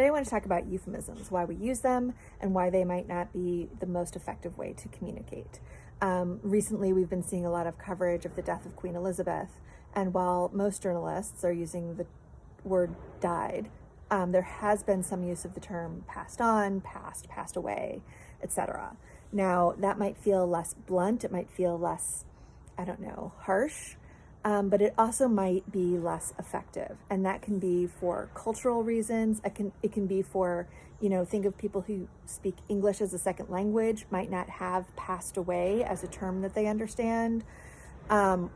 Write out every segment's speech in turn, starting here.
Today I want to talk about euphemisms, why we use them, and why they might not be the most effective way to communicate. Recently, we've been seeing a lot of coverage of the death of Queen Elizabeth, and while most journalists are using the word died, there has been some use of the term passed on, passed away, etc. Now, that might feel less blunt, it might feel less, harsh, but it also might be less effective. And that can be for cultural reasons. It can be for, think of people who speak English as a second language, might not have passed away as a term that they understand.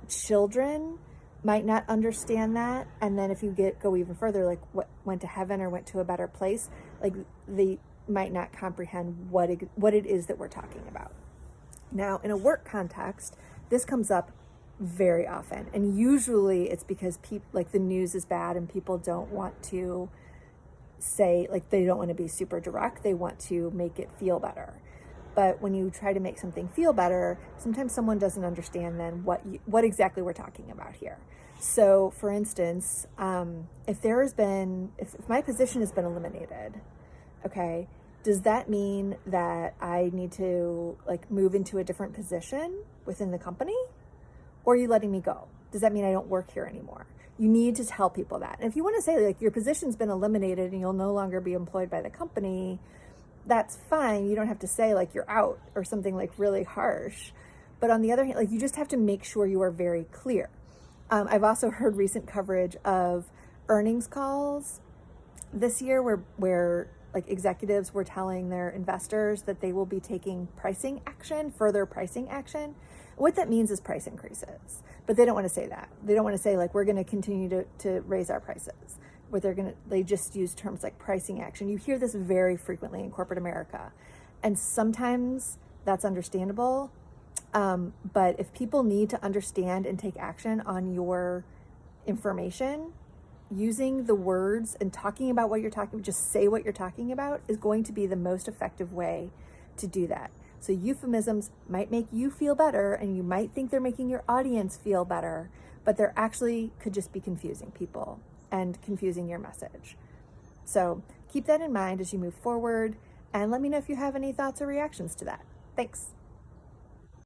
Children might not understand that. And then if you go even further, like what went to heaven or went to a better place, like they might not comprehend what it is that we're talking about. Now, in a work context, this comes up very often, and usually it's because the news is bad and people don't want to say, they don't want to be super direct, they want to make it feel better. But when you try to make something feel better, sometimes someone doesn't understand then what exactly we're talking about here. So for instance, if my position has been eliminated, okay, does that mean that I need to move into a different position within the company? Or are you letting me go? Does that mean I don't work here anymore? You need to tell people that. And if you want to say your position's been eliminated and you'll no longer be employed by the company, that's fine. You don't have to say you're out or something really harsh. But on the other hand, you just have to make sure you are very clear. I've also heard recent coverage of earnings calls this year where executives were telling their investors that they will be taking further pricing action. What that means is price increases, but they don't want to say that. They don't want to say we're going to continue to raise our prices. They just use terms like pricing action. You hear this very frequently in corporate America, and sometimes that's understandable. But if people need to understand and take action on your information, using the words and talking about what you're talking about, just say what you're talking about, is going to be the most effective way to do that. So euphemisms might make you feel better, and you might think they're making your audience feel better, but they're actually could just be confusing people and confusing your message. So keep that in mind as you move forward, and let me know if you have any thoughts or reactions to that. Thanks.